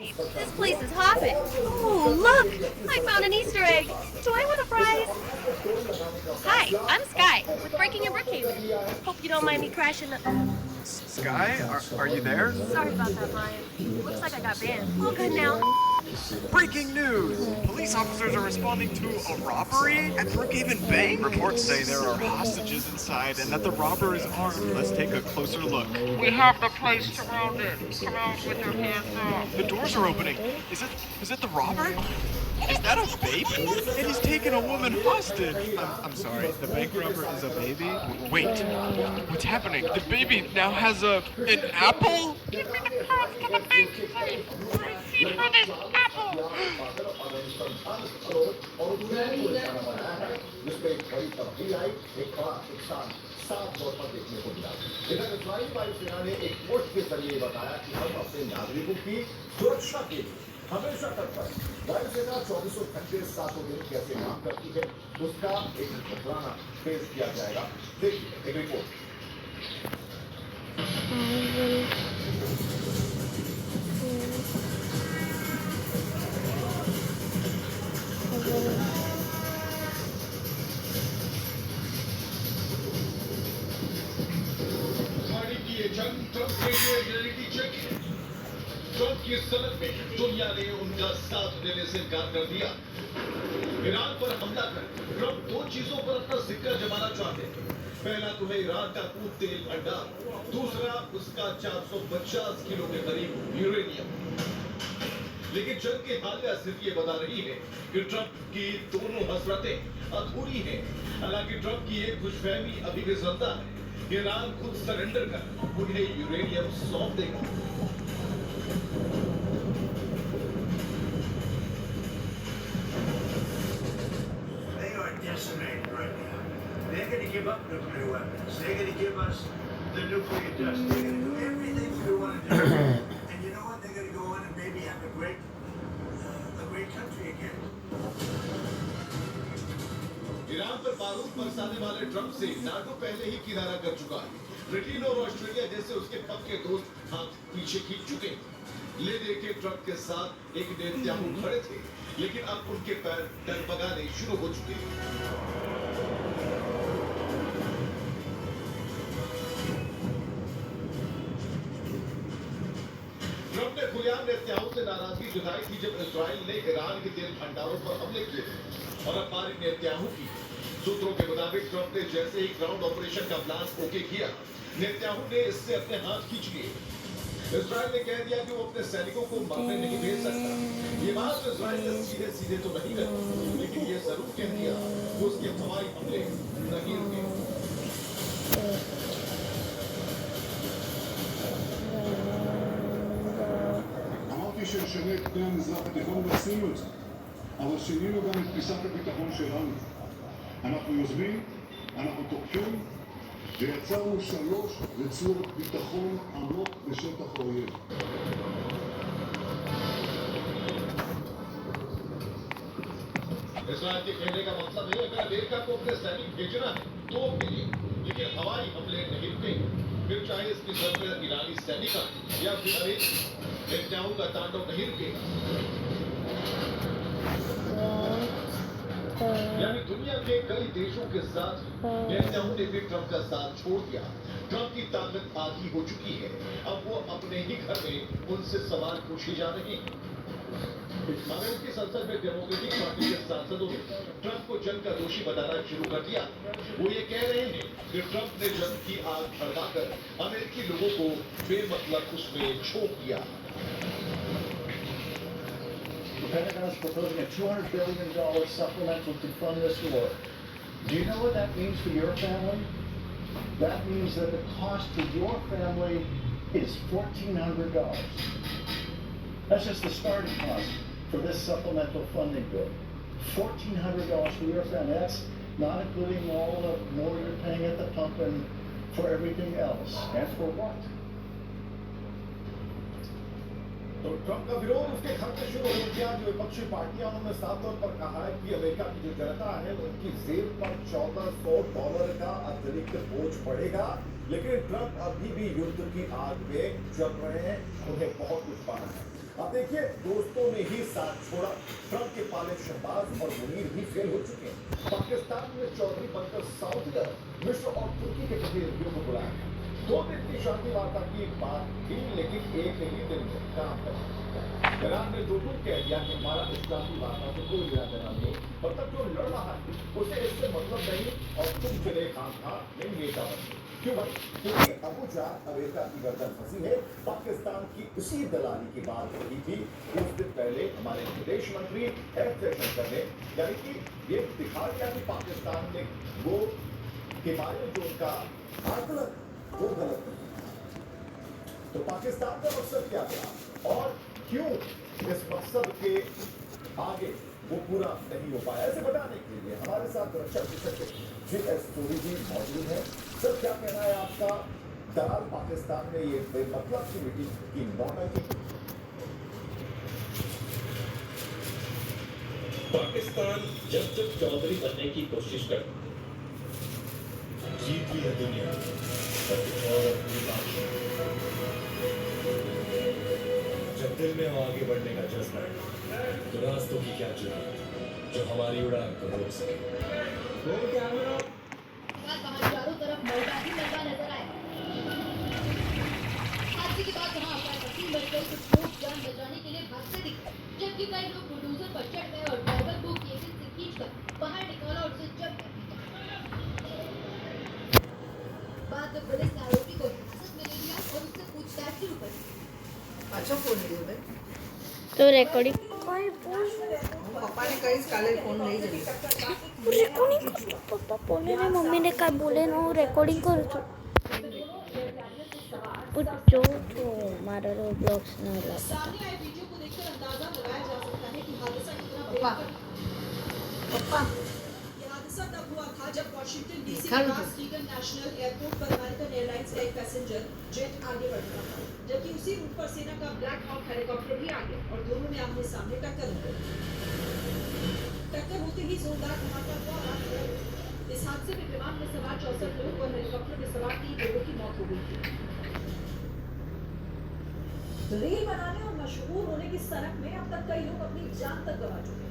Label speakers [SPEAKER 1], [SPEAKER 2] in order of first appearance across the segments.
[SPEAKER 1] This place is hopping. Oh, look! I found an Easter egg. Do I want a prize? Hi, I'm Sky with Breaking in Brookhaven. Hope you don't mind me crashing the...
[SPEAKER 2] Sky, are you there?
[SPEAKER 1] Sorry about that, Brian. Looks like I got banned. All good now.
[SPEAKER 2] Breaking news! Police officers are responding to a robbery at Brookhaven Bank. Reports say there are hostages inside and that the robber is armed. Let's take a closer look.
[SPEAKER 3] We have the place surrounded. Come out with your hands up.
[SPEAKER 2] The doors are opening. Is it the robber? Is that a baby? And he's taken a woman hostage. I'm sorry, the bank robber is a baby? Wait, what's happening? The baby now has an apple?
[SPEAKER 3] Give me the path to the bank safe. Receipt for this apple.
[SPEAKER 4] इधर इस्राइली वायुसेना ने एक post के जरिए बताया कि हम अपने नागरिकों की सुरक्षा के लिए हमेशा तत्पर हैं। वायुसेना 24 घंटे 7 दिन कैसे काम करती है उसका एक नजराना पेश किया जाएगा। देखिए एक रिपोर्ट।
[SPEAKER 5] ट्रंप के लिए रियलिटी चेक है। ट्रंप की सनद में दुनिया ने उनका साथ देने से इनकार कर दिया। ईरान पर हमला कर ट्रंप दो चीजों पर अपना सिक्का जमाना चाहते हैं। पहला तो है ईरान का क्रूड तेल भंडार, दूसरा उसका 450 किलो के करीब यूरेनियम। लेकिन जंग की हालिया स्थिति ये बता रही है कि ट्रंप की दोनों हसरतें अधूरी हैं। हालांकि ट्रंप की एक खुशफहमी अभी भी जिंदा है। ईरान खुद सरेंडर कर उन्हें यूरेनियम सौंप देगा।
[SPEAKER 6] They are decimated right now. They're going to give up nuclear weapons. They're going to give us the nuclear dust. They're going to do everything we want to do. And you know what? They're going to go on and maybe have a great country again.
[SPEAKER 5] Iran पर बारूद बरसाने वाले Trump से NATO पहले ही किनारा कर चुका है। ब्रिटेन और ऑस्ट्रेलिया जैसे उसके पक्के दोस्त हाथ पीछे खींच चुके। ले देके ट्रंप के साथ एक नेतन्याहू खड़े थे, लेकिन अब उनके पैर डगमगाने शुरू हो चुके हैं। ट्रंप ने खुलेआम नेतन्याहू से नाराजगी जताई थी जब इजराइल ने ईरान के तेल भंडारों पर हमले किए थे और अब बारी नेतन्याहू की। सूत्रों के मुताबिक ट्रंप ने जैसे ही ग्राउंड ऑपरेशन का प्लान ओके किया, नेतन्याहू ने इससे अपने हाथ खींच लिए। इजराइल ने कह दिया कि वो अपने सैनिकों को मारने नहीं भेज सकता। ये बात तो इजराइल ने सीधे सीधे तो नहीं कही, लेकिन ये जरूर कह दिया कि उसके हवाई हमले नहीं रुके।
[SPEAKER 7] אמרתי שנשנה את פני המזרח התיכון ועשינו את זה, אבל שינינו גם את תפיסת הביטחון שלנו. אנחנו יוזמים, אנחנו תוקפים, ויצרנו 3 רצועות ביטחון עמוק בשטח האויב.
[SPEAKER 5] इस्राइल के कहने का मतलब है अगर अमेरिका को अपने सैनिक भेजना है तो भेजिए, लेकिन हवाई हमले नहीं रुकेंगे। फिर चाहे इसकी जरूरत ईरानी सैनिक या फिर अमेरिकी, नेतन्याहू का तांडव नहीं रुकेगा। यानी दुनिया के कई देशों के साथ नेतन्याहू ने भी ट्रंप का साथ छोड़ दिया। ट्रंप की ताकत आधी हो चुकी है। अब वो अपने ही घर में उनसे सवाल पूछे जा रहे हैं। अमेरिकी संसद में डेमोक्रेटिक पार्टी के सांसदों ने ट्रंप को जंग का दोषी बताना शुरू कर दिया। वो ये कह रहे हैं कि ट्रंप ने जंग की आग भड़काकर अमेरिकी लोगों को बेमतलब उसमें झोंक दिया।
[SPEAKER 8] The Pentagon is proposing a $200 billion supplemental to fund this war. Do you know what that means for your family? That means that the cost to your family is $1,400. That's just the starting cost for this supplemental funding bill. $1,400 for your family. That's not including all the more you're paying at the pump and for everything else. And for what?
[SPEAKER 4] तो Trump का विरोध उसके घर से शुरू हो गया। जो विपक्षी पार्टियां उन्होंने साफ तौर पर कहा है कि अमेरिका की जो जनता है उनकी जेब पर $1400 का अतिरिक्त बोझ पड़ेगा। लेकिन ट्रंप अभी भी युद्ध की आग में जल रहे हैं। उन्हें बहुत कुछ पाना है। अब देखिए, दोस्तों ने ही साथ छोड़ा। ट्रंप के पाले शहबाज और मुनीर भी फेल हो चुके हैं। पाकिस्तान में चौधरी बनकर सऊदी अरब, मिस्र और तुर्की के प्रतिनिधियों को बुलाया। 2 दिन की शांति वार्ता की बात थी, लेकिन एक ही दिन में काम कर ईरान ने दो टूक कह दिया कि हमारा इस शांति वार्ता से कोई लेना देना नहीं, मतलब जो लड़ रहा है उसे इससे मतलब नहीं, और तुम चले खान था नहीं नेता बन। क्यों भाई? क्योंकि अबू जहल अमेरिका की गर्दन फंसी है। पाकिस्तान की उसी दलाली की बात हुई थी कुछ दिन पहले हमारे विदेश मंत्री एस जयशंकर ने, यानी कि ये दिखा दिया कि पाकिस्तान ने वो के बारे में जो उनका आकलन वो गलत है। तो पाकिस्तान का मकसद क्या था और क्यों इस मकसद के आगे वो पूरा नहीं हो पाया, ऐसे बताने के लिए हमारे साथ रक्षा विशेषज्ञ जी.एस. सूरी जी मौजूद है। सर, क्या कहना है आपका? दलाल पाकिस्तान ने ये बेमतलब की मीटिंग की मौका की।
[SPEAKER 5] पाकिस्तान जब जब चौधरी बनने की कोशिश करता जीत भी है दुनिया और अपनी बात जब दिल में आगे बढ़ने का जज्बा है तो रास्तों की क्या जरूरत जो हमारी उड़ान को रोक सके।
[SPEAKER 9] वहाँ चारों तरफ मलबा ही मलबा नजर आया। हादसे के बाद वहाँ अफरा तफरी मच गई। कुछ लोग जान बचाने के लिए भागते दिखे, जबकि कई लोग बुलडोजर पर चढ़ गए और ड्राइवर को केबिन से खींचकर बाहर निकाला और उसे जब्त कर लिया। बाद में पुलिस ने आरोपी को हिरासत में ले लिया और उससे पूछताछ शुरू कर दी।
[SPEAKER 10] પાછો ફોન લીધો બેન
[SPEAKER 11] તો રેકોર્ડિંગ
[SPEAKER 10] પપ્પાને કહીશ કાલે ફોન લઈ જજો
[SPEAKER 11] રેકોર્ડિંગ કરું પપ્પા બોલે ને મમ્મીને કાંઈ બોલે ને હું રેકોર્ડિંગ કરું છું હું જોઉં છું મારા બ્લોગ્સ ના
[SPEAKER 9] सामने आए वीडियो को देखकर अंदाजा लगाया जा सकता है कि हादसा कितना
[SPEAKER 10] પપ્પा
[SPEAKER 9] भयंकर।
[SPEAKER 10] પપ્पा
[SPEAKER 9] ये हादसा तब हुआ था जब वॉशिंगटन डीसी के
[SPEAKER 10] खड़े
[SPEAKER 9] पास रीगन नेशनल एयरपोर्ट पर अमेरिकन एयरलाइंस का एक पैसेंजर जेट आगे बढ़ रहा था, जबकि उसी रूट पर सेना का ब्लैक हॉक हेलीकॉप्टर भी आ गया और दोनों में आमने सामने टक्कर हो गई। टक्कर होते ही जोरदार धमाका हुआ और आग लग गई। इस हादसे में विमान में सवार 64 लोग और हेलीकॉप्टर में सवार 3 लोगों की मौत हो गई थी। रील बनाने और मशहूर होने की सनक में अब तक कई लोग अपनी जान तक गंवा चुके हैं।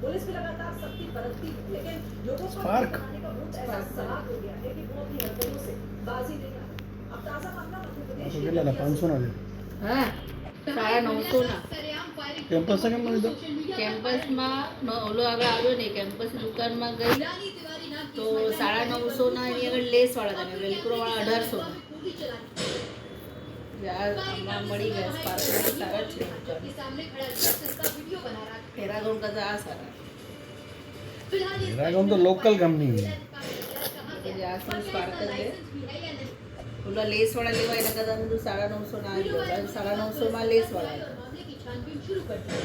[SPEAKER 9] पुलिस भी लगातार सख्ती बरतती है, लेकिन लोगों को बनाने का भूत ऐसा सवार हो गया है कि वो अपनी हरकतों से बाजी नहीं आ रहे। अब ताजा मामला मध्य प्रदेश के 500 ना
[SPEAKER 10] હા 950 ના
[SPEAKER 9] कैंपस કેમ મળ્યો?
[SPEAKER 10] કેમ્પસમાં ઓલો આગળ આવ્યો ને કેમ્પસ દુકાનમાં ગઈ તો 950 ના એની આગળ લેસ વાળા હતા ને વેલક્રો વાળા 1800 ના यार हमारा मड़ी गया स्पार्क में सारा छे
[SPEAKER 9] सामने खड़ा शख्स इसका वीडियो बना रहा था।
[SPEAKER 10] पैरागॉन का आ सारा
[SPEAKER 9] फिलहाल ये
[SPEAKER 12] पैरागॉन तो लोकल कंपनी है।
[SPEAKER 10] यार स्पार्कल है ओला लेस वाला लेवा एना कदा मुझे 950 ना आयो 950 में लेस वाला
[SPEAKER 9] मामले की छानबीन शुरू कर दी।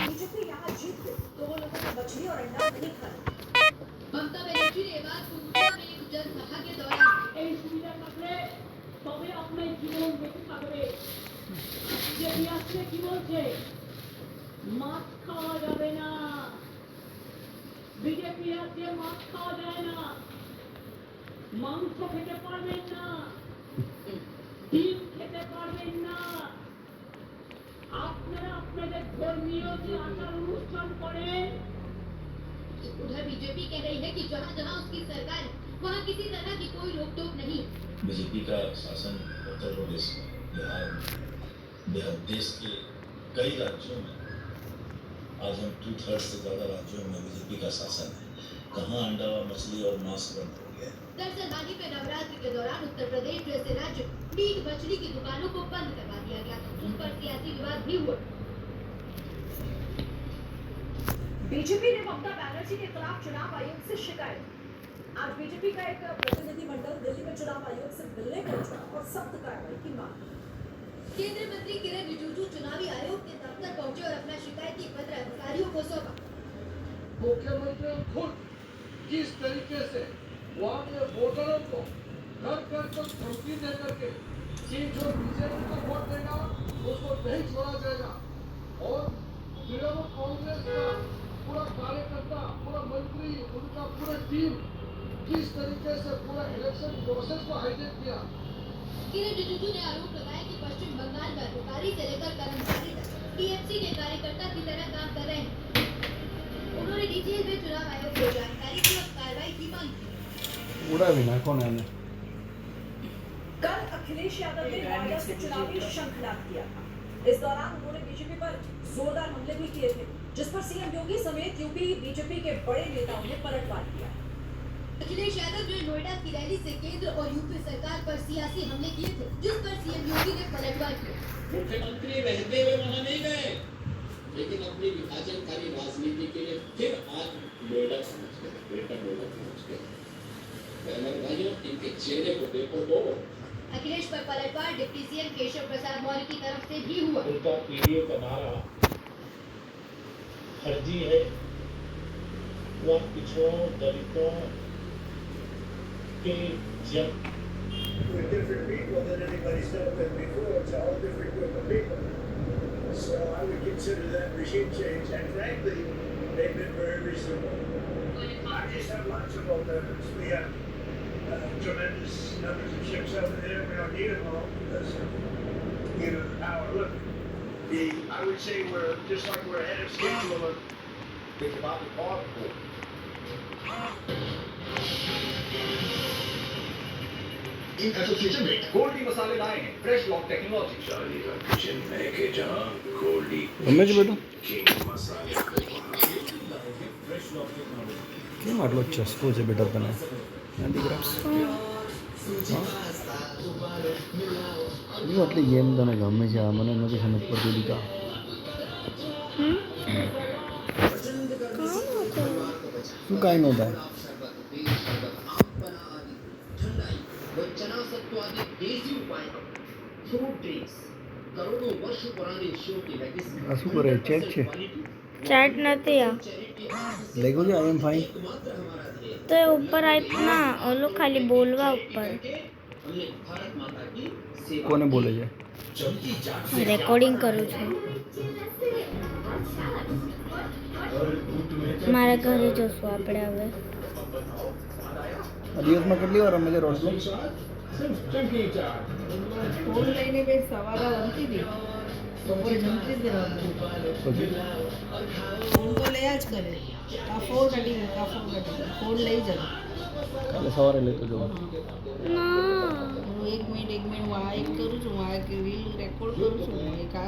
[SPEAKER 9] बीजेपी यहाँ जीत गई तो वो लोगों को मछली और अंडा नहीं खाना। ममता बनर्जी ने बात पूर्णिया में एक जनसभा के दौरान
[SPEAKER 3] এই সুবিধা থাকলে তবে আপনার জীবন বেঁচে থাকবে। বিজেপি আসলে কি বলছে? মাছ খাওয়া যাবে না। বিজেপি আসলে মাছ খাওয়া যায় না, মাংস খেতে পারবেন না, ডিম খেতে পারবেন না। আপনারা আপনাদের ধর্মীয় যে আচার অনুষ্ঠান করেন
[SPEAKER 9] उधर बीजेपी कह रही है कि जहाँ जहाँ उसकी सरकार है वहाँ किसी तरह की कोई रोक टोक नहीं।
[SPEAKER 5] बीजेपी का शासन उत्तर प्रदेश बिहार देश के कई राज्यों में आज हम 2/3 से ज्यादा राज्यों में बीजेपी का शासन है। कहाँ अंडा और मछली और मांस बंद हो गया है।
[SPEAKER 9] दरअसल हाल ही में नवरात्रि के दौरान उत्तर प्रदेश जैसे राज्य मीट मछली की दुकानों को बंद करवा दिया गया था, उस पर सियासी विवाद भी हुआ। बीजेपी ने ममता बनर्जी के खिलाफ चुनाव आयोग से शिकायत। आज बीजेपी का एक प्रतिनिधिमंडल दिल्ली में चुनाव आयोग से मिलने पहुंचा और सख्त कार्रवाई की मांग। केंद्रीय मंत्री किरेन रिजिजू चुनावी आयोग के दफ्तर पहुंचे और अपना शिकायती पत्र अधिकारियों को सौंपा।
[SPEAKER 6] मुख्यमंत्री खुद किस तरीके से वहाँ के वोटरों को घर घर को धमकी दे करके कि जो बीजेपी को वोट देगा उसको नहीं छोड़ा जाएगा और तृणमूल कांग्रेस का
[SPEAKER 5] पूरा कार्यकर्ता, पूरा मंत्री, उनका पूरा टीम किस तरीके से पूरा इलेक्शन प्रोसेस को हाईजैक किया।
[SPEAKER 12] किरण रिजिजू ने आरोप लगाया कि पश्चिम बंगाल में अधिकारी से लेकर कर्मचारी तक टीएमसी के कार्यकर्ता की तरह काम कर रहे हैं। उन्होंने डिटेल में चुनाव आयोग को जानकारी दी और कार्रवाई की मांग की।
[SPEAKER 13] उड़ा भी ना कौन है
[SPEAKER 9] कल अखिलेश यादव ने नोएडा से चुनावी शंखनाद किया था। इस दौरान उन्होंने बीजेपी पर जोरदार हमले भी किए थे, जिस पर सीएम योगी समेत यूपी बीजेपी के बड़े नेताओं ने पलटवार किया।
[SPEAKER 12] अखिलेश यादव ने नोएडा की रैली से केंद्र और यूपी सरकार पर सियासी हमले किए थे, जिस पर सीएम योगी ने पलटवार किया।
[SPEAKER 5] मुख्यमंत्री रहते हुए वहां नहीं गए, लेकिन अपनी विभाजनकारी राजनीति के लिए फिर आज नोएडा पहुंच गए, ग्रेटर नोएडा पहुंच गए। भाइयों, इनके चेहरे को देखो तो।
[SPEAKER 12] अखिलेश पर पलटवार डिप्टी सीएम केशव प्रसाद मौर्य की तरफ से भी हुआ।
[SPEAKER 5] उनका पीडीए का नारा फर्जी है, वह पिछड़ों दलितों के जब
[SPEAKER 6] We're different people than anybody's ever been before. It's a whole different group of people. So I would consider that regime change, and frankly, they've been very reasonable. I just have lots of alternatives. We have tremendous numbers of ships over there. We don't need them all because of, the power. Look, I would say we're just like we're ahead of schedule.
[SPEAKER 5] Think about the park.
[SPEAKER 6] In association with Goldie मसाले लाए हैं fresh lock technology. शादी का kitchen है कि जहाँ गोल्डी
[SPEAKER 13] ગમે છે બેટા
[SPEAKER 6] किंग मसाले
[SPEAKER 13] કેમ આટલો ચસ્કો છે બેટા તને ના દીકરા જો આટલી ગેમ તને ગમે છે મને નથી સમજ પડતી દીકરા શું કાંઈ ન થાય આ શું કરે ચેટ છે
[SPEAKER 11] ચેટ નથી આ
[SPEAKER 13] લખ્યું છે આઈ એમ ફાઇન
[SPEAKER 11] તો એ ઉપર આપ્યું ના ઓલું ખાલી બોલવા ઉપર
[SPEAKER 13] કોને બોલે છે
[SPEAKER 11] રેકોર્ડિંગ કરું છું મારા ઘરે જશું આપણે હવે
[SPEAKER 13] દિવસમાં કેટલી વાર રમે છે રોજ
[SPEAKER 10] ફોન લઈને બે સવારે રમતી હતી બપોરે જમતી જ રમતી ફોન તો લયા જ કરે આ ફોન કાઢી મૂક આ ફોન કાઢી મૂક ફોન લઈ જજો
[SPEAKER 13] કાલે સવારે લેતો જવા
[SPEAKER 11] ના
[SPEAKER 10] હું એક મિનિટ હું આ એક કરું છું આ એક રીલ રેકોર્ડ કરું છું એક આ